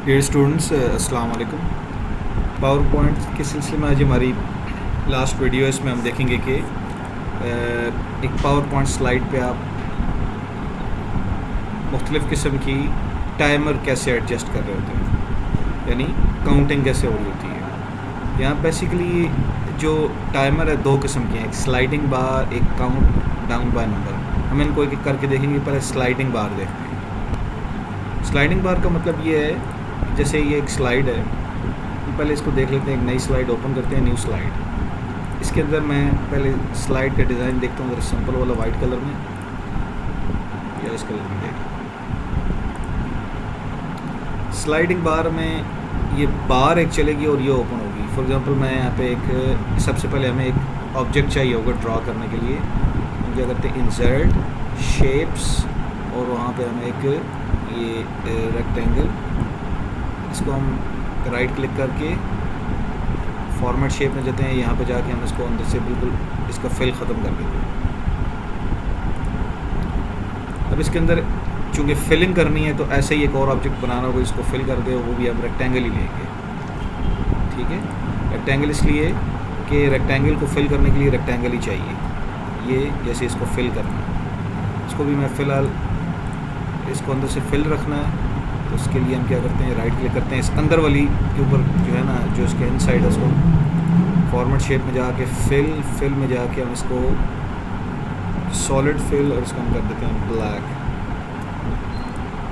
Dear students, अस्सलाम वालेकुम। Power point के सिलसिले में आज हमारी लास्ट वीडियो है। इसमें हम देखेंगे कि एक पावर पॉइंट स्लाइड पे आप मुख्तलिफ़ किस्म की टाइमर कैसे एडजस्ट कर रहे होते हैं, यानी काउंटिंग कैसे हो रही होती है। यहाँ बेसिकली जो टाइमर है दो किस्म के हैं, एक स्लाइडिंग बार, एक काउंट डाउन बाय नंबर। हम इनको एक एक करके देखेंगे। पहले स्लाइडिंग बार देखते हैं। स्लाइडिंग बार का मतलब ये है, जैसे ये एक स्लाइड है, पहले इसको देख लेते हैं। एक नई स्लाइड ओपन करते हैं, न्यू स्लाइड। इसके अंदर मैं पहले स्लाइड का डिज़ाइन देखता हूँ, अगर सिंपल वाला वाइट कलर में या इस कलर में देख। स्लाइडिंग बार में ये बार एक चलेगी और ये ओपन होगी। फॉर एग्जांपल मैं यहाँ पे एक, सबसे पहले हमें एक ऑब्जेक्ट चाहिए होगा ड्रॉ करने के लिए। हम क्या करते हैं, इंसर्ट, शेप्स, और वहाँ पे हमें एक ये रेक्टेंगल, इसको हम राइट क्लिक करके फॉर्मेट शेप में जाते हैं। यहाँ पे जाके हम इसको अंदर से बिल्कुल इसका फिल ख़त्म कर देते हैं। अब इसके अंदर चूँकि फिलिंग करनी है तो ऐसे ही एक और ऑब्जेक्ट बनाना होगा, इसको फिल कर दे, वो भी हम रेक्टेंगल ही लेंगे। ठीक है, रेक्टेंगल इसलिए कि रेक्टेंगल को फिल करने के लिए रेक्टेंगल ही चाहिए। ये जैसे इसको फिल करना है, इसको भी मैं फ़िलहाल इसको अंदर से फिल रखना है, तो उसके लिए हम क्या करते हैं, राइट क्लिक करते हैं इस अंदर वाली के ऊपर जो है ना, जो इसके इनसाइड है, उसको फॉर्मेट शेप में जाके फिल में जाके हम इसको सॉलिड फिल, और इसको हम कर देते हैं ब्लैक।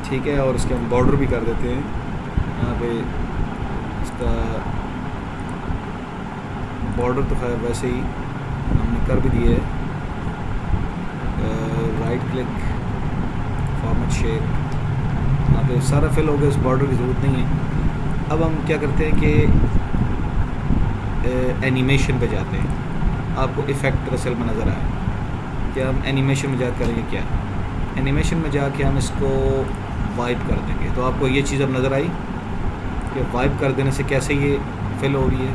ठीक है, और इसके हम बॉर्डर भी कर देते हैं। यहाँ पे इसका बॉर्डर तो खैर वैसे ही हमने कर भी दिए है। राइट क्लिक, फॉर्मेट शेप, यहाँ पे सारा फिल हो गया, इस बॉर्डर की ज़रूरत नहीं है। अब हम क्या करते हैं कि एनिमेशन पे जाते हैं। आपको इफ़ेक्ट रसल में नज़र आया कि हम एनिमेशन में जाकर करेंगे क्या। एनिमेशन में जाके हम इसको वाइप कर देंगे। तो आपको ये चीज़ अब नज़र आई कि वाइप कर देने से कैसे ये फिल हो रही है।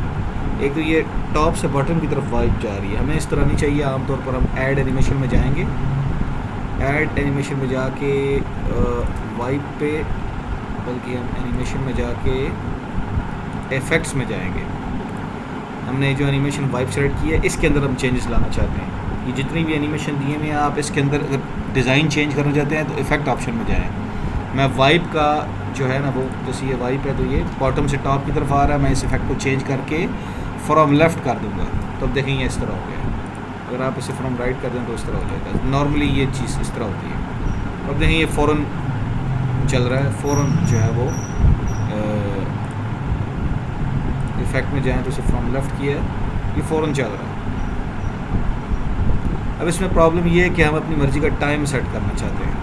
एक तो ये टॉप से बॉटम की तरफ वाइप जा रही है, हमें इस तरह नहीं चाहिए। आमतौर पर हम ऐड एनिमेशन में जाएंगे, ऐड एनिमेशन में जाके वाइप पे, बल्कि हम एनिमेशन में जाके इफ़ेक्ट्स में जाएंगे। हमने जो एनिमेशन वाइप सेलेक्ट की है, इसके अंदर हम चेंजेस लाना चाहते हैं। ये जितनी भी एनिमेशन दिए हुए हैं, आप इसके अंदर अगर डिज़ाइन चेंज करना चाहते हैं तो इफ़ेक्ट ऑप्शन में जाएँ। मैं वाइप का जो है ना, वो जैसे ये वाइप है तो ये बॉटम से टॉप की तरफ आ रहा है, मैं इस इफ़ेक्ट को चेंज करके फ्रॉम लेफ़्ट कर दूँगा, तो अब देखेंगे इस तरह हो गया। अगर आप इसे फ्रॉम राइट कर दें तो इस तरह हो जाएगा। नॉर्मली ये चीज़ इस तरह होती है। अब देखें ये फ़ौरन चल रहा है, फ़ौरन जो है वो इफ़ेक्ट में जाएँ तो इसे फ्रॉम लेफ़्ट किया है, ये फ़ौरन चल रहा है। अब इसमें प्रॉब्लम ये है कि हम अपनी मर्ज़ी का टाइम सेट करना चाहते हैं।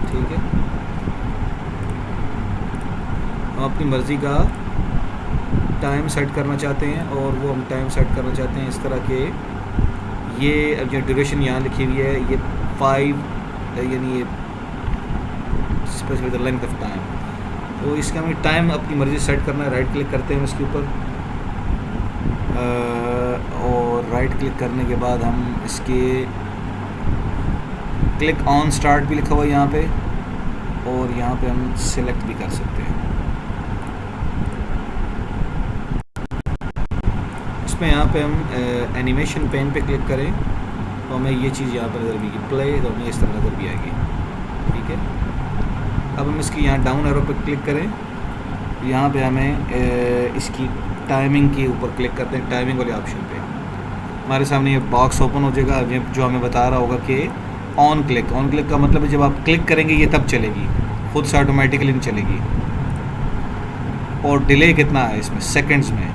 ठीक है, हम अपनी मर्ज़ी का टाइम सेट करना चाहते हैं, और वो हम टाइम सेट करना चाहते हैं इस तरह के, ये अब जो ड्यूरेशन यहाँ लिखी हुई है ये 5, यानी ये specific the length of time. तो इसका हमें टाइम अपनी मर्ज़ी सेट करना है। राइट क्लिक करते हैं इसके ऊपर, और राइट क्लिक करने के बाद हम इसके क्लिक ऑन स्टार्ट भी लिखा हुआ है यहाँ पे, और यहाँ पे हम सिलेक्ट भी कर सकते हैं। इसमें यहाँ पे हम एनिमेशन पेन पे क्लिक करें तो हमें ये चीज़ यहाँ पर नज़र भी की, प्ले, तो हमें इस तरह नज़र भी आएगी। ठीक है, अब हम इसकी यहाँ डाउन एरो पे क्लिक करें, यहाँ पे हमें इसकी टाइमिंग के ऊपर क्लिक करते हैं, टाइमिंग वाले ऑप्शन पे। हमारे सामने ये बॉक्स ओपन हो जाएगा जो हमें बता रहा होगा कि ऑन क्लिक का मतलब है जब आप क्लिक करेंगे ये तब चलेगी, खुद से ऑटोमेटिकली नहीं चलेगी। और डिले कितना है इसमें, सेकंड्स में।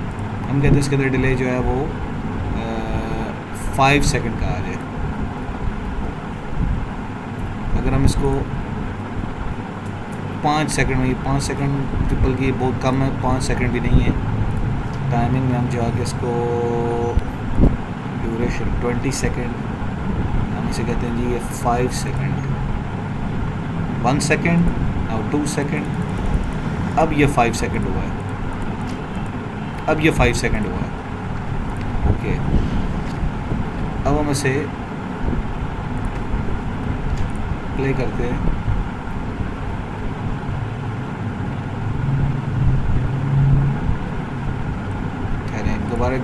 हम कहते हैं इसके अंदर डिले जो है वो 5 सेकंड का आ जाए। अगर हम इसको 5 सेकंड में, 5 सेकंड बल्कि बहुत कम है, 5 सेकंड भी नहीं है। टाइमिंग में हम जाके इसको ड्यूरेशन 20 सेकंड, हम इसे कहते हैं जी ये 5 सेकंड, 1 सेकंड और 2 सेकंड। अब ये 5 सेकंड हुआ है, अब ये 5 सेकंड हुआ है। ओके, अब हम इसे प्ले करते हैं।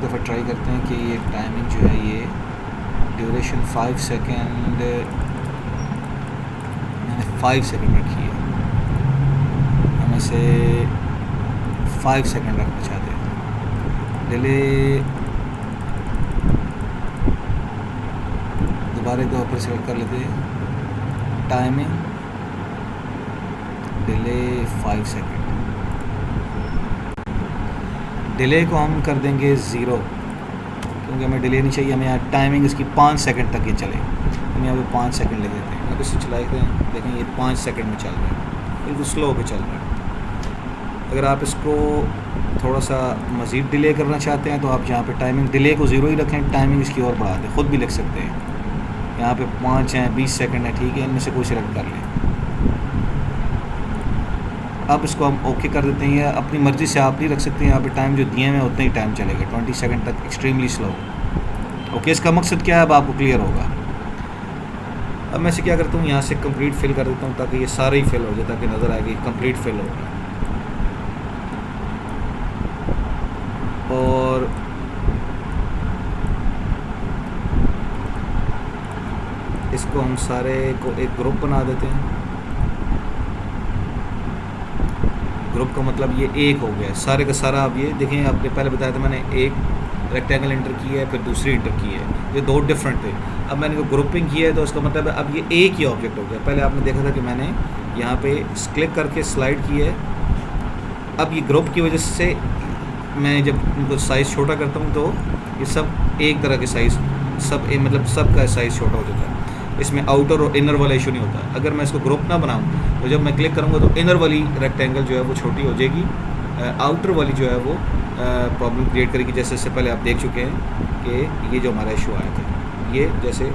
दफ़ा ट्राई करते हैं कि ये टाइमिंग जो है ये ड्यूरेशन 5 सेकेंड, मैंने 5 सेकेंड रखी है, हम इसे 5 सेकेंड रखना चाहते हैं। डिले दोबारा एक दफ़ा फिर सेलेक्ट कर लेते हैं, टाइमिंग डिले 5 सेकेंड। डिले को हम कर देंगे 0 क्योंकि हमें डिले नहीं चाहिए, हमें यहाँ टाइमिंग इसकी 5 सेकंड तक ये चले, हम यहाँ पे 5 सेकंड ले देते हैं। अब इसे चलाते हैं, देखें ये 5 सेकंड में चल रहा है, बिल्कुल स्लो पे चल रहा है। अगर आप इसको थोड़ा सा मज़ीद डिले करना चाहते हैं तो आप यहाँ पे टाइमिंग डिले को 0 ही रखें, टाइमिंग इसकी और बढ़ा दें, ख़ुद भी लिख सकते हैं। यहाँ पे 5 हैं, 20 सेकंड है, ठीक है, इनमें से कोई सिलेक्ट कर लें। अब इसको हम ओके कर देते हैं, या अपनी मर्ज़ी से आप नहीं रख सकते हैं, यहाँ पे टाइम जो दिए हैं उतने ही टाइम चलेगा, 20 सेकंड तक एक्सट्रीमली स्लो। ओके, इसका मकसद क्या है अब आपको क्लियर होगा। अब मैं इसे क्या करता हूँ, यहाँ से कंप्लीट फिल कर देता हूँ ताकि ये सारे ही फिल हो जाए, ताकि नज़र आएगी कंप्लीट फिल हो रहा है। और इसको हम सारे को एक ग्रुप बना देते हैं। ग्रुप का मतलब ये एक हो गया सारे का सारा। अब ये देखें, आपने पहले बताया था मैंने एक रेक्टेंगल इंटर किया है, फिर दूसरी इंटर की है, ये दो डिफरेंट थे। अब मैंने को ग्रुपिंग किया है तो उसका मतलब है अब ये एक ही ऑब्जेक्ट हो गया। पहले आपने देखा था कि मैंने यहाँ पे क्लिक करके स्लाइड किया है, अब ये ग्रुप की वजह से मैं जब इनको साइज़ छोटा करता हूँ तो ये सब एक तरह के साइज़, सब मतलब सब का साइज़ छोटा हो जाता है। इसमें आउटर और इनर वाला इशू नहीं होता। अगर मैं इसको ग्रुप ना बनाऊँ तो जब मैं क्लिक करूँगा तो इनर वाली रेक्टेंगल जो है वो छोटी हो जाएगी, आउटर वाली जो है वो प्रॉब्लम क्रिएट करेगी। जैसे इससे पहले आप देख चुके हैं कि ये जो हमारा इशू आया था, ये जैसे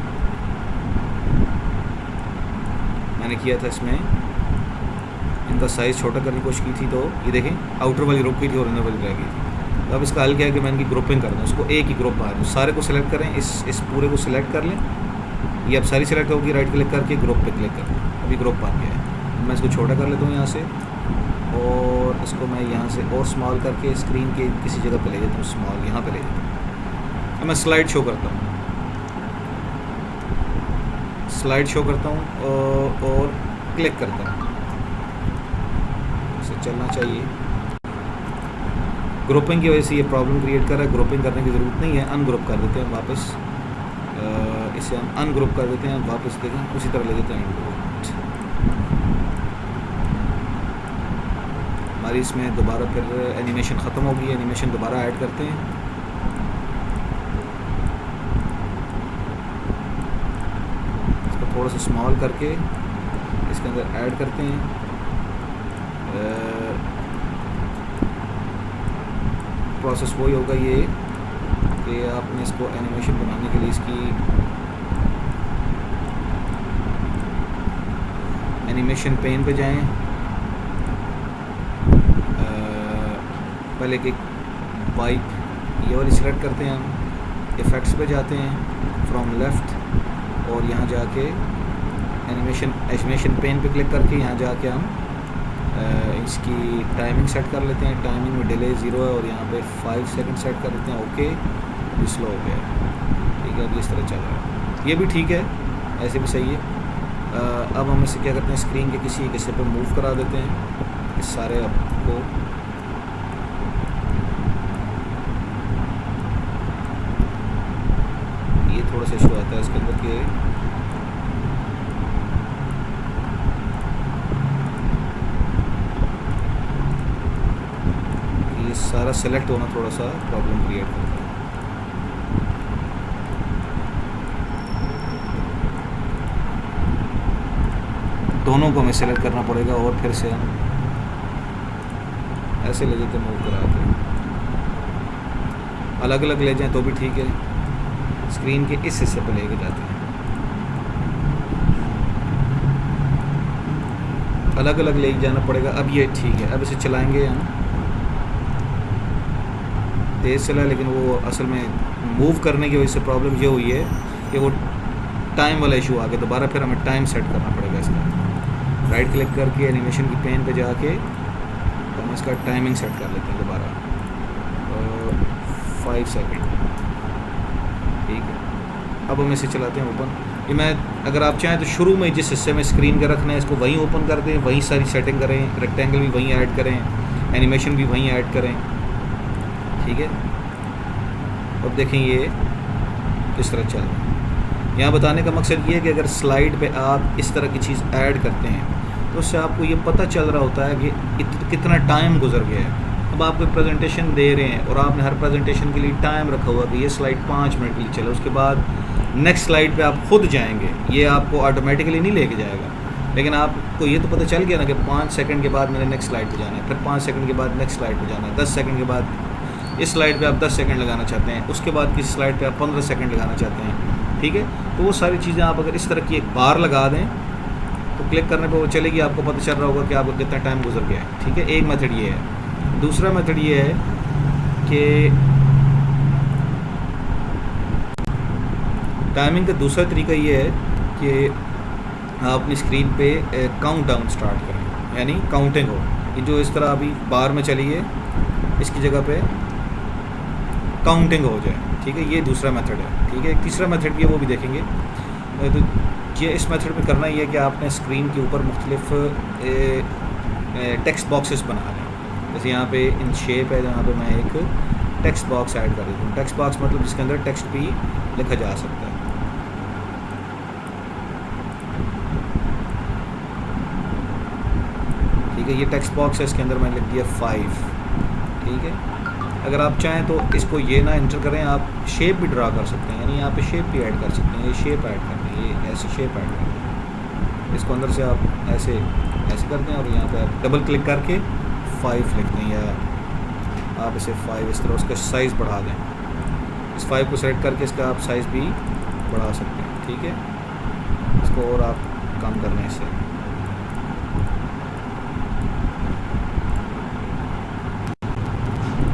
मैंने किया था, इसमें इनका साइज़ छोटा करने की कोशिश की थी तो ये देखें आउटर वाली रुक गई थी और इनर वाली रह गई थी। तो अब इसका हल क्या है कि मैं इनकी ग्रुपिंग कर दूँ, उसको एक ही ग्रुप बना दूँ। सारे को सिलेक्ट करें, इस पूरे को सिलेक्ट कर लें, ये अब सारी सिलेक्ट होगी, राइट क्लिक करके ग्रुप पे क्लिक कर दूँ, अभी ग्रुप बन गया है। मैं इसको छोटा कर लेता हूँ यहाँ से, और इसको मैं यहाँ से और स्मॉल करके स्क्रीन के किसी जगह पे ले जाता हूँ, स्मॉल यहाँ पे ले जाता हूँ। अब मैं स्लाइड शो करता हूँ, स्लाइड शो करता हूँ और क्लिक करता हूँ, इसे चलना चाहिए। ग्रुपिंग की वजह से ये प्रॉब्लम क्रिएट कर रहा है, ग्रुपिंग करने की ज़रूरत नहीं है, अनग्रुप कर देते हैं वापस, इसे हम अनग्रुप कर देते हैं, वापस देखें उसी तरह ले देते हैं। हमारी इसमें दोबारा फिर एनिमेशन ख़त्म होगी, एनिमेशन दोबारा ऐड करते हैं। इसको थोड़ा सा स्मॉल करके इसके अंदर ऐड करते हैं। प्रोसेस वही होगा ये कि आपने इसको एनिमेशन बनाने के लिए इसकी एनिमेशन पेन पे जाएं, पहले एक वाइप ये वाली सिलेक्ट करते हैं, हम इफ़ेक्ट्स पे जाते हैं फ्रॉम लेफ़्ट, और यहाँ जाके एनिमेशन पेन पे क्लिक करके यहाँ जाके हम इसकी टाइमिंग सेट कर लेते हैं। टाइमिंग में डिले 0 है और यहाँ पे 5 सेकंड सेट कर देते हैं। ओके, ये स्लो हो गया, ठीक है, अभी इस तरह चल रहा है, ये भी ठीक है, ऐसे भी सही है। अब हम इसे क्या करते हैं, स्क्रीन के किसी एक हिस्से पे मूव करा देते हैं इस सारे आपको। ये थोड़ा सा इशू आता है इसके अंदर के सारा सेलेक्ट होना थोड़ा सा प्रॉब्लम क्रिएट करता है। दोनों को हमें सेलेक्ट करना पड़ेगा और फिर से हम ऐसे ले जाते मूव करा के, अलग अलग ले जाएं तो भी ठीक है, स्क्रीन के इस हिस्से पर लेके जाते हैं, अलग अलग ले जाना पड़ेगा। अब ये ठीक है, अब इसे चलाएंगे हम, तेज़ चला, लेकिन वो असल में मूव करने की वजह से प्रॉब्लम ये हुई है कि वो टाइम वाला इशू आ गया। दोबारा फिर हमें टाइम सेट करना पड़ेगा इसका, राइट क्लिक करके एनिमेशन की पेन पे जाके हम इसका टाइमिंग सेट कर लेते हैं दोबारा, 5 सेकंड। ठीक है, अब हम इसे चलाते हैं ओपन। ये मैं अगर आप चाहें तो शुरू में जिस हिस्से में स्क्रीन का रखना है इसको वहीं ओपन कर दें, वहीं सारी सेटिंग करें, रेक्टेंगल भी वहीं ऐड करें, एनिमेशन भी वहीं ऐड करें, ठीक है। अब देखें ये इस तरह चल रहा है। यहाँ बताने का मकसद ये है कि अगर स्लाइड पे आप इस तरह की चीज़ ऐड करते हैं तो उससे आपको ये पता चल रहा होता है कि कितना टाइम गुजर गया है। अब आप कोई प्रेजेंटेशन दे रहे हैं और आपने हर प्रेजेंटेशन के लिए टाइम रखा हुआ कि ये स्लाइड 5 मिनट के लिए चले, उसके बाद नेक्स्ट स्लाइड पे आप खुद जाएंगे, ये आपको ऑटोमेटिकली नहीं लेके जाएगा, लेकिन आपको ये तो पता चल गया ना कि 5 सेकंड के बाद मैंने नेक्स्ट स्लाइड पे जाना है, फिर 5 सेकंड के बाद नेक्स्ट स्लाइड पे जाना है, 10 सेकंड के बाद इस स्लाइड पे आप 10 सेकंड लगाना चाहते हैं, उसके बाद किसी स्लाइड पे आप 15 सेकंड लगाना चाहते हैं, ठीक है। तो वो सारी चीज़ें आप अगर इस तरह की एक बार लगा दें तो क्लिक करने पर वो चलेगी, आपको पता चल रहा होगा कि आपको कितना टाइम गुजर गया है, ठीक है। एक मेथड ये है। दूसरा मेथड ये है कि टाइमिंग का दूसरा तरीका ये है कि आप अपनी स्क्रीन पे काउंट डाउन स्टार्ट करें, यानी काउंटिंग हो, कि जो इस तरह अभी बार में चली है इसकी जगह पे काउंटिंग हो जाए, ठीक है। ये दूसरा मेथड है, ठीक है। एक तीसरा मेथड भी है, वो भी देखेंगे। तो ये इस मेथड में करना ये है कि आपने स्क्रीन के ऊपर मुख्तलिफ टेक्स्ट बॉक्सेस बना लें। जैसे यहाँ पे इन शेप है, जहाँ पे मैं एक टेक्स्ट बॉक्स ऐड कर देता हूँ। टेक्स्ट बॉक्स मतलब जिसके अंदर टेक्स्ट भी लिखा जा सकता है, ठीक है। ये टेक्स्ट बॉक्स है, इसके अंदर मैंने लिख दिया 5, ठीक है। अगर आप चाहें तो इसको ये ना एंटर करें, आप शेप भी ड्रा कर सकते हैं, यानी यहाँ पे शेप भी ऐड कर सकते हैं। ये शेप ऐड कर दें, ये ऐसी शेप ऐड कर दें, इसको अंदर से आप ऐसे ऐसे करते हैं और यहाँ पे आप डबल क्लिक करके 5 लिख दें, या आप इसे 5 इस तरह उसका साइज़ बढ़ा दें। इस 5 को सेलेक्ट करके इसका आप साइज़ भी बढ़ा सकते हैं, ठीक है। इसको और आप कम करना है इससे।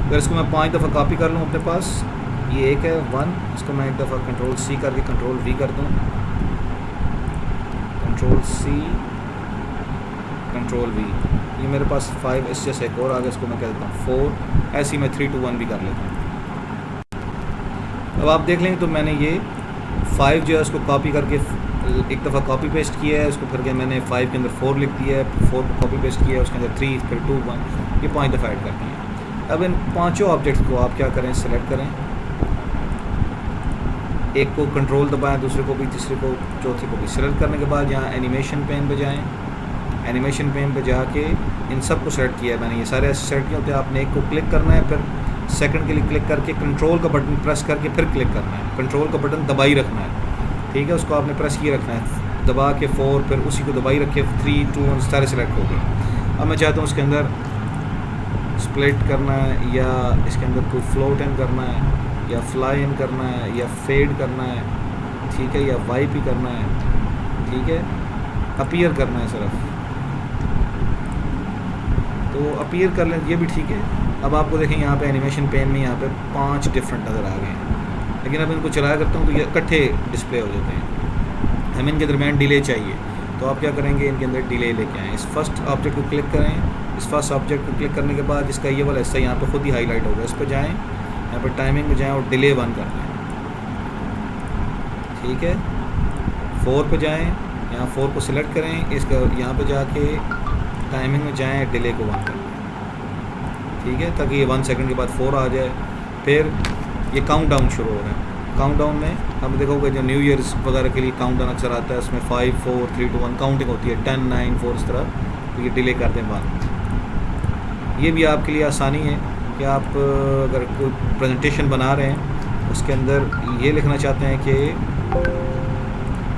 अगर इसको मैं 5 दफ़ा कॉपी कर लूँ अपने पास, ये एक है 1, इसको मैं एक दफ़ा कंट्रोल C करके कंट्रोल V कर दूँ, कंट्रोल C कंट्रोल V, ये मेरे पास 5, इस जैसे एक और आ गया, इसको मैं कह देता हूँ 4, ऐसी मैं 3 2 1 भी कर लेता हूँ। अब आप देख लेंगे तो मैंने ये 5 जो है उसको कॉपी करके एक दफ़ा कॉपी पेस्ट किया है, उसको फिर मैंने 5 के अंदर 4 लिख दिया है, 4 को कॉपी पेस्ट किया है, उसके अंदर 3, फिर 2 1, ये 5 दफ़ा ऐड कर दिया है। अब इन पांचों ऑब्जेक्ट को आप क्या करें, सेलेक्ट करें, एक को कंट्रोल दबाएं, दूसरे को भी, तीसरे को, चौथे को भी। सेलेक्ट करने के बाद यहाँ एनिमेशन पेन पे जाएं, एनिमेशन पेन पे जाके इन सब को सेलेक्ट किया है मैंने, ये सारे ऐसे सेलेक्ट किए होते हैं। आपने एक को क्लिक करना है, फिर सेकंड के लिए क्लिक करके कंट्रोल का बटन प्रेस करके फिर क्लिक करना है, कंट्रोल का बटन दबाई रखना है, ठीक है। उसको आपने प्रेस किए रखना है, दबा के 4, फिर उसी को दबाई रखे 3 2 1 सारे सेलेक्ट हो गए। अब मैं चाहता हूँ उसके अंदर स्प्लिट करना है, या इसके अंदर कोई फ्लोट इन करना है, या फ्लाई इन करना है, या फेड करना है, ठीक है, या वाइप ही करना है, ठीक है, अपीयर करना है सिर्फ, तो अपीयर कर लें, ये भी ठीक है। अब आपको देखें यहाँ पे एनिमेशन पेन में यहाँ पे 5 डिफरेंट नज़र आ गए हैं, लेकिन अब इनको चलाया करता हूँ तो ये इकट्ठे डिस्प्ले हो जाते हैं। हमें इनके दरमियान डिले चाहिए, तो आप क्या करेंगे, इनके अंदर डिले लेके आएँ। इस फर्स्ट ऑब्जेक्ट को क्लिक करें, इस फर्स्ट ऑब्जेक्ट को क्लिक करने के बाद इसका ये वाला हिस्सा यहाँ पे खुद ही हाईलाइट होगा, इस पर जाएं, यहाँ पर टाइमिंग में जाएं और डिले 1 कर दें, ठीक है। 4 पे जाएं, यहाँ 4 को सिलेक्ट करें, इसका यहाँ पे जाके टाइमिंग में जाएं, डिले को 1 कर दें, ठीक है, ताकि ये 1 सेकंड के बाद 4 आ जाए। फिर ये काउंट डाउन शुरू हो रहा है। काउंट डाउन में हम देखोगे जो न्यू ईयर्स वगैरह के लिए काउंट डाउन अक्सर आता है, उसमें 5 4 3 2 1 काउंटिंग होती है, 10 9 4 इस तरह, तो ये डिले कर दें 1। ये भी आपके लिए आसानी है कि आप अगर कोई प्रेजेंटेशन बना रहे हैं उसके अंदर ये लिखना चाहते हैं कि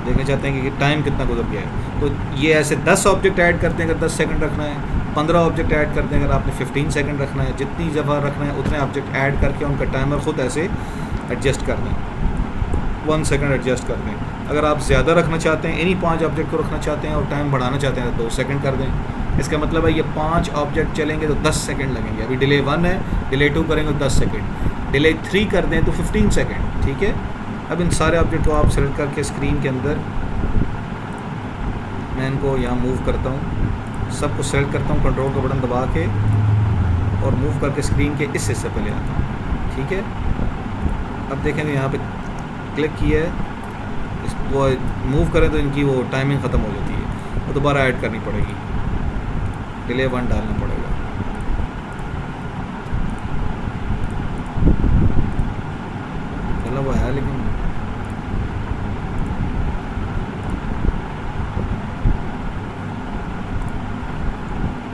देखना चाहते हैं कि टाइम कितना गुजर गया है, तो ये ऐसे 10 ऑब्जेक्ट ऐड करते हैं अगर 10 सेकंड रखना है, 15 ऑब्जेक्ट ऐड करते हैं अगर आपने 15 सेकंड रखना है, जितनी दफ़ा रखना है उतने ऑब्जेक्ट ऐड करके उनका टाइमर ख़ुद ऐसे एडजस्ट कर दें, 1 सेकंड एडजस्ट कर दें। अगर आप ज़्यादा रखना चाहते हैं, इन्हीं 5 ऑब्जेक्ट को रखना चाहते हैं और टाइम बढ़ाना चाहते हैं तो 2 सेकंड कर दें। इसका मतलब है ये 5 ऑब्जेक्ट चलेंगे तो 10 सेकंड लगेंगे। अभी डिले 1 है, डिले 2 करेंगे तो 10 सेकंड, डिले 3 कर दें तो 15 सेकंड, ठीक है। अब इन सारे ऑब्जेक्ट को आप सेलेक्ट करके स्क्रीन के अंदर, मैं इनको यहाँ मूव करता हूँ, सबको सेलेक्ट करता हूँ, कंट्रोल का बटन दबा के और मूव करके स्क्रीन के इस हिस्से पे ले आता हूँ, ठीक है। अब देखें तो यहाँ पे क्लिक किया है, इसको मूव करें तो इनकी वो टाइमिंग ख़त्म हो जाती है, वो दोबारा ऐड करनी पड़ेगी, डिले 1 डालना पड़ेगा। चलो वो है, लेकिन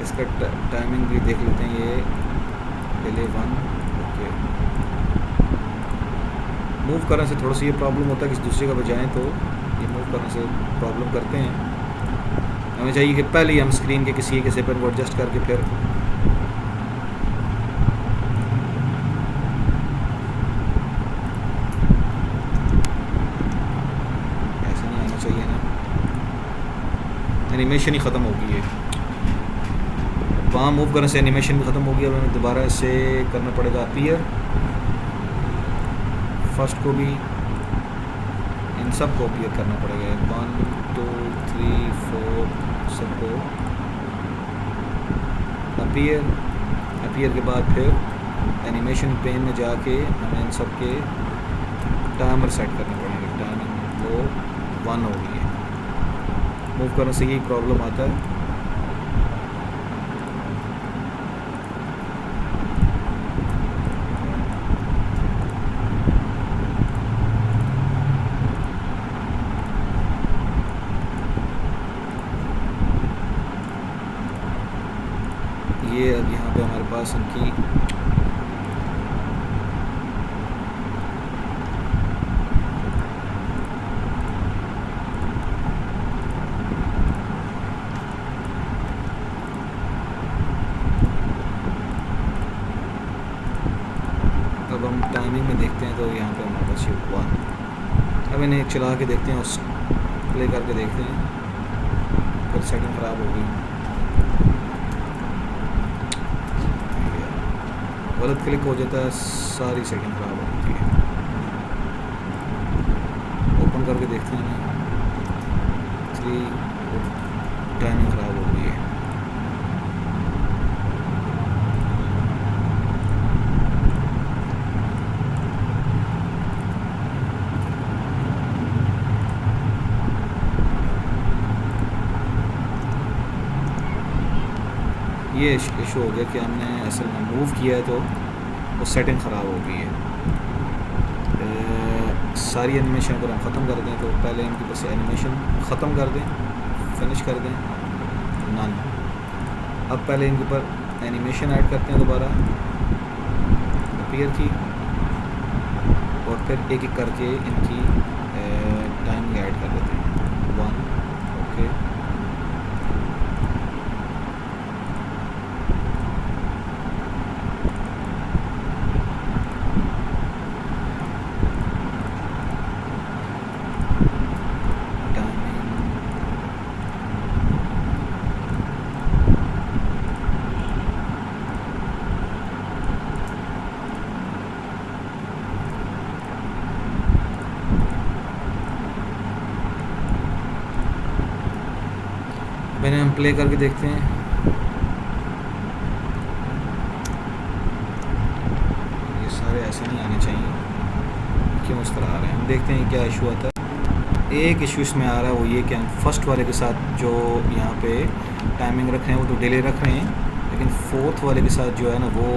इसका टाइमिंग भी देख लेते हैं। ये डिले 1, ओके। मूव करने से थोड़ा सा ये प्रॉब्लम होता है कि दूसरे का बजाएं, तो ये मूव करने से प्रॉब्लम करते हैं। हमें चाहिए कि पहले ही हम स्क्रीन के किसी एक हिस्से पर को एडजस्ट करके फिर ऐसा नहीं आना चाहिए ना, एनिमेशन ही ख़त्म हो गई है। वहाँ मूव करने से एनिमेशन भी ख़त्म हो गया। हमें दोबारा इसे करना पड़ेगा अपीयर, फर्स्ट को भी इन सब को अपीयर करना पड़ेगा, 1 2 3 4 सबको अपीयर के बाद फिर एनिमेशन पेन में जाके हमें इन सब के टाइमर सेट करने पड़ेंगे। टाइमिंग वो 1 हो गई है। मूव करने से यही प्रॉब्लम आता है। ये अब यहाँ पे हमारे पास इनकी अब हम टाइमिंग में देखते हैं, तो यहाँ पे हमारे पास ये 1। अब इन्हें चला के देखते हैं, उस प्ले करके देखते हैं, फिर सेटिंग ख़राब होगी। गलत क्लिक हो जाता है, सारी सेटिंग ख़राब हो जाती है। ओपन करके देखते हैं ना, 3 टाइमिंग ख़राब हो गई है। ये इशू हो गया कि हमने असल में मूव किया है, तो वो सेटिंग ख़राब हो गई है। सारी एनिमेशन अगर हम ख़त्म कर दें, तो पहले इनकी बस एनिमेशन ख़त्म कर दें, फिनिश कर दें, नन। अब पहले इनके ऊपर एनिमेशन ऐड करते हैं दोबारा, अपीयर की, और फिर एक एक करके इनकी टाइमिंग ऐड कर देते हैं। 1, ओके। मैंने हम प्ले करके देखते हैं। ये सारे ऐसे नहीं आने चाहिए, क्यों इस तरह आ रहे हैं, हम देखते हैं क्या इशू आता है। एक इशू इसमें आ रहा है, वो ये कि हम फर्स्ट वाले के साथ जो यहाँ पे टाइमिंग रख रहे हैं वो तो डिले रख रहे हैं, लेकिन फोर्थ वाले के साथ जो है ना, वो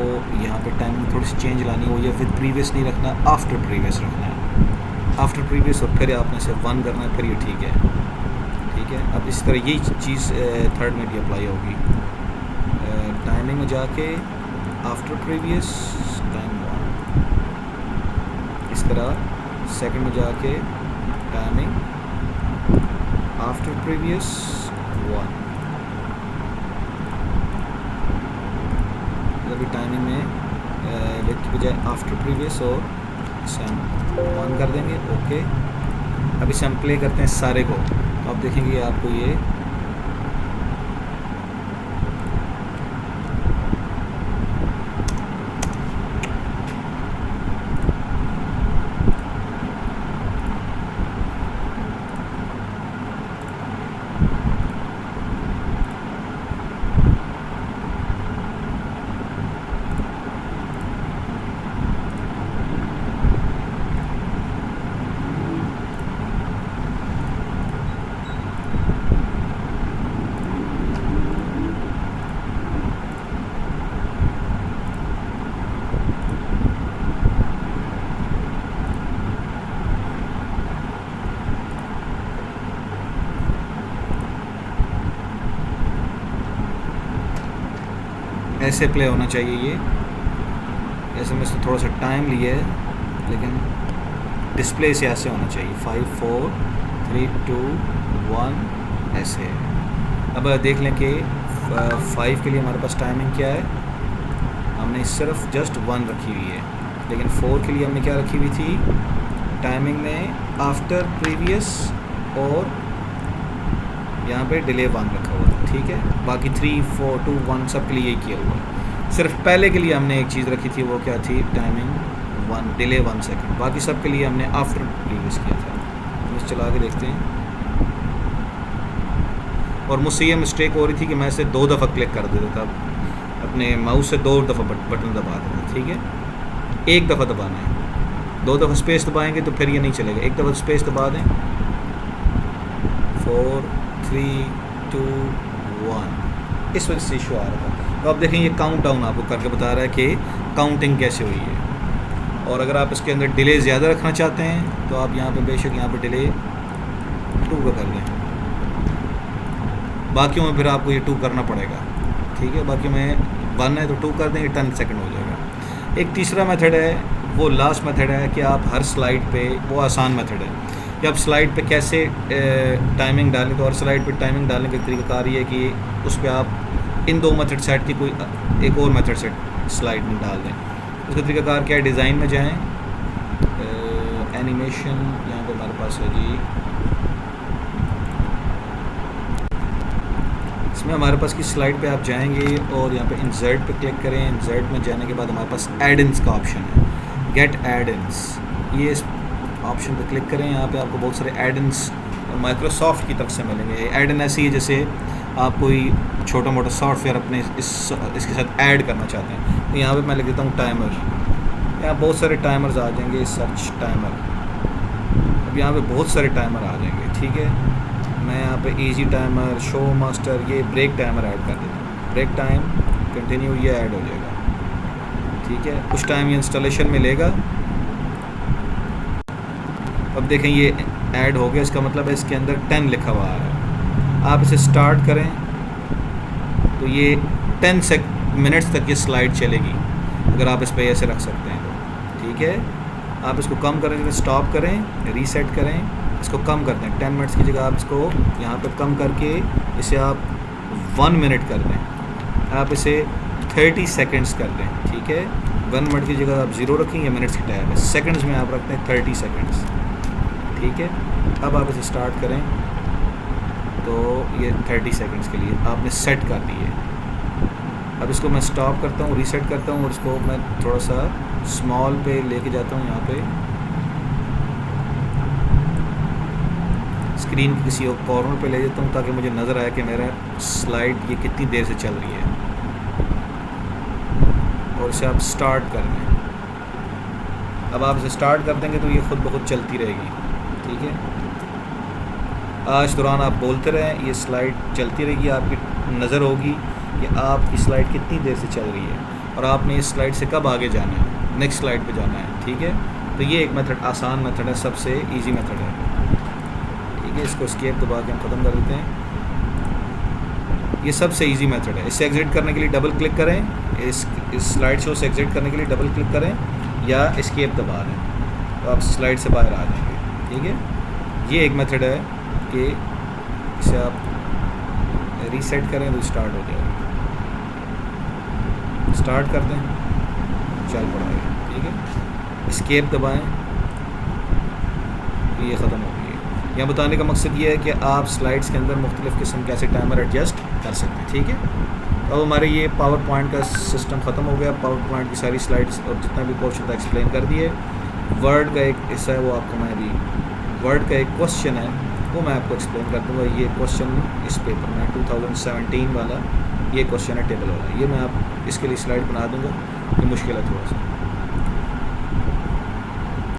यहाँ पे टाइमिंग थोड़ी सी चेंज लानी है। वो ये विद प्रीवियस नहीं रखना, आफ्टर प्रीवियस रखना है। आफ्टर प्रीवियस और फिर आपने सिर्फ 1 करना है, फिर ये ठीक है। ठीक है, अब इस तरह यही चीज़ थर्ड में भी अप्लाई होगी। टाइमिंग में जाके आफ्टर प्रीवियस टाइम 1, इस तरह सेकंड में जाके टाइमिंग आफ्टर प्रीवियस 1। अभी टाइमिंग में विद की बजाय आफ्टर प्रीवियस, और इसे हम 1 कर देंगे, ओके। अब इसे हम प्ले करते हैं सारे को, तो आप देखेंगे आपको ये ऐसे प्ले होना चाहिए ये। ऐसे में इसने थोड़ा सा टाइम लिया है, लेकिन डिस्प्ले से ऐसे होना चाहिए 5 4 3 2 1 ऐसे। अब देख लें कि 5 के लिए हमारे पास टाइमिंग क्या है, हमने सिर्फ जस्ट 1 रखी हुई है, लेकिन 4 के लिए हमने क्या रखी हुई थी टाइमिंग में, आफ्टर प्रीवियस और यहाँ पे डिले 1 रखा हुआ है, ठीक है। बाकी 3 4 2 1 सब के लिए यही किया हुआ है। सिर्फ पहले के लिए हमने एक चीज़ रखी थी, वो क्या थी टाइमिंग 1 डिले 1 सेकंड। बाकी सब के लिए हमने आफ्टर प्रीवियस किया था। हम इस चला के देखते हैं। और मुझसे ये मिस्टेक हो रही थी कि मैं इसे 2 दफ़ा क्लिक कर देता था, अपने माउस से 2 दफ़ा बटन दबा देता, ठीक है। एक दफ़ा दबाना है, 2 दफ़ा स्पेस दबाएंगे तो फिर ये नहीं चलेगा। एक दफ़ा स्पेस दबा दें। 4 3 2 1 इस वजह से इशू आ रहा था। तो आप देखें ये काउंट डाउन आपको करके बता रहा है कि काउंटिंग कैसे हुई है। और अगर आप इसके अंदर डिले ज़्यादा रखना चाहते हैं तो आप यहाँ पे बेशक यहाँ पे डिले 2 का कर दें। बाकियों में फिर आपको ये 2 करना पड़ेगा, ठीक है। बाकी में 1 है तो 2 कर दें, ये 10 सेकंड हो जाएगा। एक तीसरा मेथड है, वो लास्ट मेथड है कि आप हर स्लाइड पे, वो आसान मेथड है कि आप स्लाइड पे कैसे टाइमिंग डालें। तो हर स्लाइड पे टाइमिंग डालने का तरीकाकार ये है कि उस पर आप इन 2 मेथड सेट की कोई एक और मेथड सेट स्लाइड में डाल दें। उसका तरीकाकार क्या है, डिज़ाइन में जाएं, एनिमेशन यहाँ पे हमारे पास है जी, इसमें हमारे पास की स्लाइड पे आप जाएंगे और यहाँ पे इंसर्ट पे क्लिक करें। इंसर्ट में जाने के बाद हमारे पास एड-इन्स का ऑप्शन है, गेट एड-इन्स, ये इस ऑप्शन पे क्लिक करें। यहाँ पे आपको बहुत सारे एड-इन्स माइक्रोसॉफ्ट की तरफ से मिलेंगे। एड-इन ऐसी है जैसे आप कोई छोटा मोटा सॉफ्टवेयर अपने इसके साथ ऐड करना चाहते हैं। तो यहाँ पे मैं लिख देता हूँ टाइमर। यहाँ बहुत सारे टाइमर्स आ जाएंगे, सर्च टाइमर। अब यहाँ पे बहुत सारे टाइमर आ जाएंगे, ठीक है। मैं यहाँ पे इजी टाइमर, शो मास्टर, ये ब्रेक टाइमर ऐड कर देता हूँ। ब्रेक टाइम, कंटिन्यू, ये ऐड हो जाएगा, ठीक है। कुछ टाइम ये इंस्टॉलेशन में लेगा। अब देखें ये ऐड हो गया, इसका मतलब है इसके अंदर 10 लिखा हुआ आ रहा है। आप इसे स्टार्ट करें तो ये 10 मिनट्स तक ये स्लाइड चलेगी, अगर आप इस पर ऐसे रख सकते हैं तो, ठीक है। आप इसको कम करें, स्टॉप करें, रीसेट करें, इसको कम कर दें। 10 मिनट्स की जगह आप इसको यहाँ पे कम करके इसे आप 1 मिनट कर दें। आप इसे 30 सेकंड्स कर दें, ठीक है। 1 मिनट की जगह आप 0 रखेंगे, मिनट्स की टाइम है, सेकंड्स में आप रखते हैं 30 सेकंड्स, ठीक है। अब आप इसे स्टार्ट करें तो ये 30 सेकंड्स के लिए आपने सेट कर दी है। अब इसको मैं स्टॉप करता हूँ, रीसेट करता हूँ और इसको मैं थोड़ा सा स्मॉल पे लेके जाता हूँ। यहाँ पे स्क्रीन के किसी और कॉर्नर पे ले जाता हूँ ताकि मुझे नज़र आए कि मेरा स्लाइड ये कितनी देर से चल रही है। और इसे आप स्टार्ट कर दें। अब आप इसे स्टार्ट कर देंगे तो ये खुद ब खुद चलती रहेगी, ठीक है। आज दौरान आप बोलते रहें, ये स्लाइड चलती रहेगी, आपकी नज़र होगी कि आपकी स्लाइड कितनी देर से चल रही है और आपने इस स्लाइड से कब आगे जाना है, नेक्स्ट स्लाइड पे जाना है, ठीक है। तो ये एक मेथड आसान मेथड है, सबसे इजी मेथड है, ठीक है। इसको एस्केप दबा के हम ख़त्म कर देते हैं। ये सबसे इजी मेथड है। इससे एग्जिट करने के लिए डबल क्लिक करें, इस स्लाइड शो से एग्जिट करने के लिए डबल क्लिक करें या एस्केप दबा दें तो आप स्लाइड से बाहर आ जाएंगे, ठीक है। ये एक मेथड है कि इसे आप रीसेट करें तो स्टार्ट हो जाएगा। स्टार्ट कर दें, चल पड़ा है, ठीक है। एस्केप दबाएं, ये ख़त्म हो गई है। यहाँ बताने का मकसद ये है कि आप स्लाइड्स के अंदर मुख्तलिफ़ किस्म के ऐसे टाइमर एडजस्ट कर सकते हैं, ठीक है। अब हमारे ये पावर पॉइंट का सिस्टम ख़त्म हो गया। पावर पॉइंट की सारी स्लाइड्स और जितना भी क्वेश्चन था एक्सप्लेन कर दिए। वर्ड का एक हिस्सा है वो आपको मैं अभी, वर्ड का एक क्वेश्चन है वो मैं आपको एक्सप्लेन कर दूँगा। ये क्वेश्चन इस पेपर में 2017 वाला ये क्वेश्चन है, टेबल वाला। ये मैं आप इसके लिए स्लाइड बना दूँगा, ये मुश्किल है थोड़ा सा।